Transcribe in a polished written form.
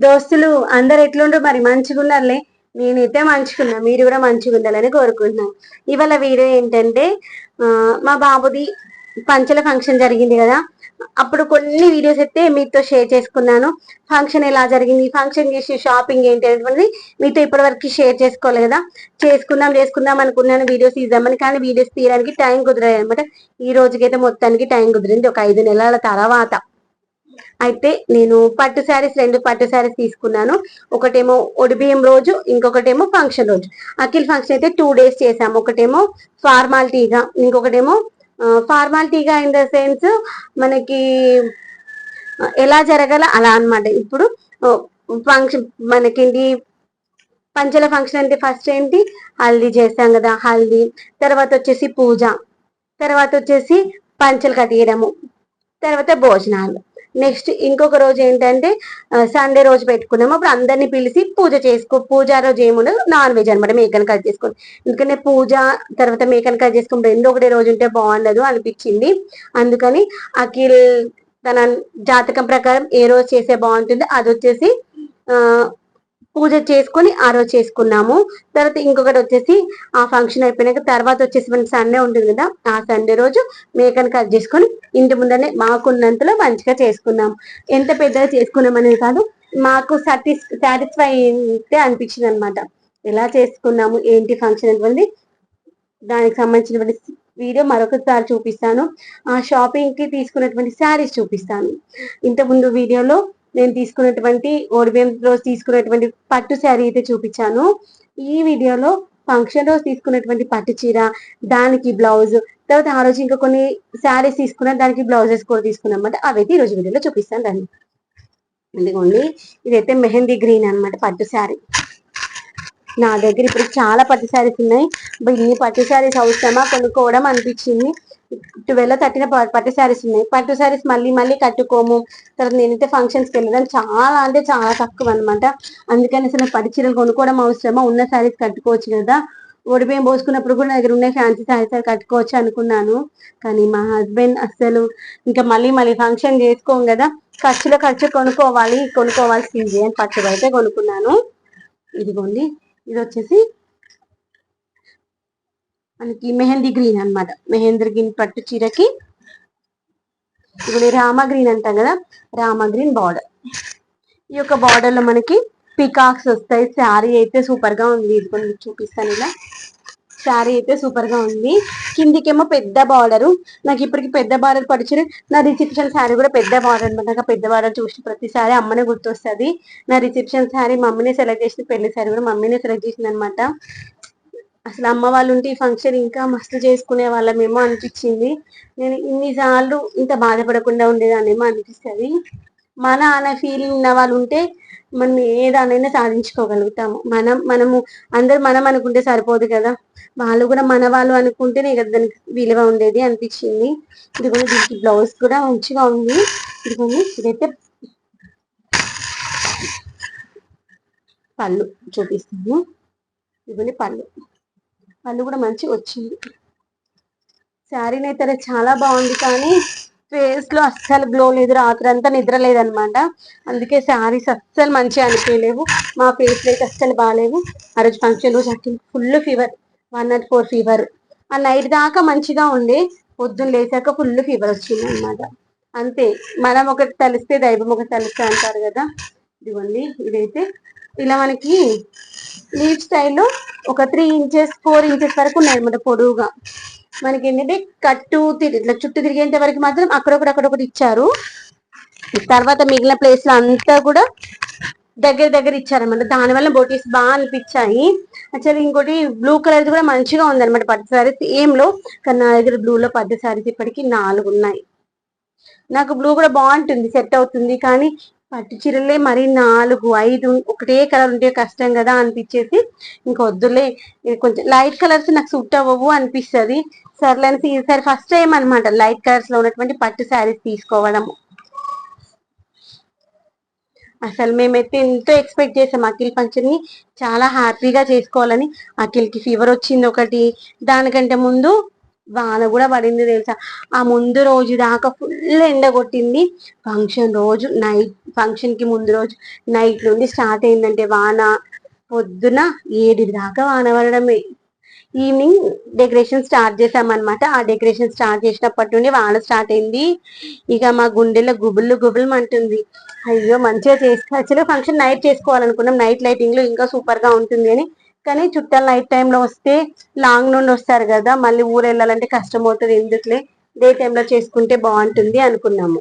దోస్తులు అందరు ఎట్లుండ్రు మరి మంచిగా ఉన్నారులే. నేనైతే మంచిగున్నా, మీరు కూడా మంచిగా ఉండాలని కోరుకుంటున్నాను. ఇవాళ వీడియో ఏంటంటే మా బాబుది పంచల ఫంక్షన్ జరిగింది కదా, అప్పుడు కొన్ని వీడియోస్ అయితే మీతో షేర్ చేసుకున్నాను. ఫంక్షన్ ఎలా జరిగింది, ఫంక్షన్ చేసి షాపింగ్ ఏంటి అనేటువంటిది మీతో ఇప్పటి వరకు షేర్ చేసుకోవాలి కదా. చేసుకుందాం అనుకున్నాను వీడియోస్ తీద్దామని, కానీ వీడియోస్ తీయడానికి టైం కుదరదు అనమాట. ఈ రోజుకైతే మొత్తానికి టైం కుదిరింది, ఒక 5 నెలల తర్వాత. అయితే నేను రెండు పట్టు శారీస్ తీసుకున్నాను. ఒకటేమో ఒడిబియ్యం రోజు, ఇంకొకటేమో ఫంక్షన్ రోజు. అఖిల్ ఫంక్షన్ అయితే 2 days చేసాము. ఒకటేమో ఫార్మాలిటీగా, ఇంకొకటేమో ఫార్మాలిటీగా ఇన్ ద సెన్స్ మనకి ఎలా జరగాల అలా అనమాట. ఇప్పుడు ఫంక్షన్ మనకేంటి, పంచల ఫంక్షన్ అంటే ఫస్ట్ ఏంటి, హల్దీ చేస్తాం కదా, హల్దీ తర్వాత వచ్చేసి పూజ, తర్వాత వచ్చేసి పంచలు కట్టేయడము, తర్వాత భోజనాలు. నెక్స్ట్ ఇంకొక రోజు ఏంటంటే సండే రోజు పెట్టుకున్నాము. అప్పుడు అందరినీ పిలిచి పూజ రోజు ఏముండదు, నాన్ వెజ్ అనమాట, మేకను కట్ చేసుకోండి. ఎందుకంటే పూజ తర్వాత మేకను కట్ చేసుకుంటే రెండు ఒకటే రోజు ఉంటే బాగుండదు అనిపించింది. అందుకని అఖిల్ తన జాతకం ప్రకారం ఏ రోజు చేసే బాగుంటుంది అది వచ్చేసి పూజ చేసుకొని ఆ రోజు చేసుకున్నాము. తర్వాత ఇంకొకటి వచ్చేసి ఆ ఫంక్షన్ అయిపోయినాక తర్వాత వచ్చేసి మనకి సండే ఉంటుంది కదా, ఆ సండే రోజు మేకను కట్ చేసుకొని ఇంటి ముందరనే మాకున్నంతలో మంచిగా చేసుకున్నాం. ఎంత పెద్దగా చేసుకున్నాం అనేది కాదు, మాకు సాటిస్ఫై అయితే అనిపించింది అనమాట. ఎలా చేసుకున్నాము ఏంటి ఫంక్షన్ అనేది దానికి సంబంధించినటువంటి వీడియో మరొకసారి చూపిస్తాను. ఆ షాపింగ్ కి తీసుకున్నటువంటి శారీస్ చూపిస్తాను. ఇంతకుముందు వీడియోలో నేను తీసుకున్నటువంటి ఓడిబియ్యం రోజు తీసుకున్నటువంటి పట్టు శారీ అయితే చూపించాను. ఈ వీడియోలో ఫంక్షన్ రోజు తీసుకున్నటువంటి పట్టు చీర, దానికి బ్లౌజ్, తర్వాత ఆ రోజు ఇంకా కొన్ని శారీస్ తీసుకున్నా దానికి బ్లౌజెస్ కూడా తీసుకున్నాం అనమాట. అవైతే ఈ రోజు వీడియోలో చూపిస్తాను రండి. ఇదిగోండి, ఇదైతే మెహందీ గ్రీన్ అనమాట పట్టు శారీ. నా దగ్గర ఇప్పుడు చాలా పట్టు శారీస్ ఉన్నాయి. ఇన్ని పట్టు శారీస్ అవసరమా కొనుక్కోవడం అనిపించింది. 12-13 పట్టు శారీస్ ఉన్నాయి. పట్టు శారీస్ మళ్ళీ మళ్ళీ కట్టుకోము. తర్వాత నేనైతే ఫంక్షన్స్కి వెళ్ళడం చాలా అంటే చాలా తక్కువ అనమాట. అందుకని అసలు పట్టు చీరలు కొనుక్కోవడం అవసరమా, ఉన్న శారీస్ కట్టుకోవచ్చు కదా. ఒడిబియ్యం పోసుకున్నప్పుడు కూడా నా దగ్గర ఉన్నాయి ఫ్యాన్సీ శారీస్ అవి కట్టుకోవచ్చు అనుకున్నాను. కానీ మా హస్బెండ్ అస్సలు ఇంకా మళ్ళీ ఫంక్షన్ చేసుకోం కదా, ఖర్చు కొనుక్కోవాల్సింది అని పట్టు అయితే కొనుక్కున్నాను. ఇదిగోండి, ఇది వచ్చేసి మనకి మెహందీ గ్రీన్ అనమాట. మెహందీ గ్రీన్ పట్టు చీరకి ఇప్పుడు రామా గ్రీన్ అంటాం కదా, రామా గ్రీన్ బార్డర్. ఈ యొక్క బార్డర్ లో మనకి పికాక్స్ వస్తాయి. శారీ అయితే సూపర్ గా ఉంది. ఇది కొన్ని చూపిస్తాను. ఇలా శారీ అయితే సూపర్ గా ఉంది. కిందికేమో పెద్ద బార్డర్. నాకు ఇప్పటికి పెద్ద బార్డర్ పడిచి నా రిసెప్షన్ శారీ కూడా పెద్ద బార్డర్ అనమాట. నాకు పెద్ద బార్డర్ చూసిన ప్రతిసారి అమ్మనే గుర్తొస్తుంది. నా రిసెప్షన్ శారీ మమ్మీనే సెలెక్ట్ చేసింది, పెళ్లి శారీ కూడా మమ్మీనే సెలెక్ట్ చేసింది అనమాట. అసలు అమ్మ వాళ్ళు ఉంటే ఈ ఫంక్షన్ ఇంకా మస్తు చేసుకునే వాళ్ళమేమో అనిపించింది. నేను ఇన్నిసార్లు ఇంత బాధపడకుండా ఉండేదాన్నేమో అనిపిస్తుంది. మన అనే ఫీలింగ్ ఉన్న వాళ్ళు ఉంటే మనం ఏదానైనా సాధించుకోగలుగుతాము. మనము అందరు మనం అనుకుంటే సరిపోదు కదా, వాళ్ళు కూడా మన వాళ్ళు అనుకుంటేనే కదా దానికి విలువ ఉండేది అనిపించింది. ఇది కూడా దీనికి బ్లౌజ్ కూడా మంచిగా ఉంది. ఇదైతే పళ్ళు చూపిస్తాను. ఇవన్నీ పళ్ళు కూడా మంచిగా వచ్చింది. శారీని అయితే చాలా బాగుంది, కానీ ఫేస్ లో అస్సలు గ్లో లేదు. రాత్రి అంతా నిద్ర లేదనమాట. అందుకే శారీస్ అస్సలు మంచిగా అనిపించలేవు. మా ఫేస్ లో అయితే అస్సలు బాగాలేవు. ఆ రోజు ఫంక్షన్ రోజు ఫుల్ ఫీవర్, 104 ఫీవర్. ఆ నైట్ దాకా మంచిగా ఉండే, పొద్దున్న లేచాక ఫుల్ ఫీవర్ వచ్చింది అనమాట. అంతే, మనం ఒకటి తలిస్తే దైవం ఒకటి తలిస్తే అంటారు కదా. ఇదిగోండి, ఇదైతే ఇలా మనకి లీవ్ స్టైల్లో ఒక 3 inches 4 inches వరకు ఉన్నాయి అనమాట పొడవుగా. మనకి ఏంటంటే ఇట్లా చుట్టూ తిరిగేంత వరకు మాత్రం అక్కడొకటి ఇచ్చారు. తర్వాత మిగిలిన ప్లేస్ లో అంతా కూడా దగ్గర ఇచ్చారనమాట. దానివల్ల బోటీస్ బాగా అనిపించాయి. యాక్చువల్లీ ఇంకోటి బ్లూ కలర్ కూడా మంచిగా ఉందన్నమాట పట్టు శారీస్ ఏం లో. కానీ నా దగ్గర బ్లూలో పట్టు శారీస్ ఇప్పటికి 4 ఉన్నాయి. నాకు బ్లూ కూడా బాగుంటుంది, సెట్ అవుతుంది. కానీ పట్టు చీరలే మరి 4 5 ఒకటే కలర్ ఉంటే కష్టం కదా అనిపించేసి ఇంకా వద్దులే, కొంచెం లైట్ కలర్స్ నాకు సూట్ అవ్వవు అనిపిస్తుంది. సర్లేని ఈసారి ఫస్ట్ టైం అనమాట లైట్ కలర్స్ లో ఉన్నటువంటి పట్టు శారీస్ తీసుకోవడం. అసలు మేమైతే ఎంతో ఎక్స్పెక్ట్ చేసాం అఖిల్ ఫంక్షన్ ని చాలా హ్యాపీగా చేసుకోవాలని. అఖిల్కి ఫీవర్ వచ్చింది ఒకటి, దానికంటే ముందు వాన కూడా పడింది తెలుసా. ఆ ముందు రోజు దాకా ఫుల్ ఎండ కొట్టింది. ఫంక్షన్ కి ముందు రోజు నైట్ నుండి స్టార్ట్ అయిందంటే వాన. పొద్దున 7 దాకా వాన పడడమే. ఈవినింగ్ డెకరేషన్ స్టార్ట్ చేసామన్నమాట. ఆ డెకరేషన్ స్టార్ట్ చేసినప్పటి నుండి వాన స్టార్ట్ అయింది. ఇక మా గుండెలో గుబులు గుబులు అంటుంది. అయ్యో మంచిగా యాక్చువల్గా ఫంక్షన్ నైట్ చేసుకోవాలనుకున్నాం. నైట్ లైటింగ్ లో ఇంకా సూపర్ గా ఉంటుంది అని. కానీ చుట్టాలు నైట్ టైంలో వస్తే లాంగ్ నుండి వస్తారు కదా, మళ్ళీ ఊరు వెళ్ళాలంటే కష్టం అవుతుంది. ఎందుకులే డే టైంలో చేసుకుంటే బాగుంటుంది అనుకున్నాము.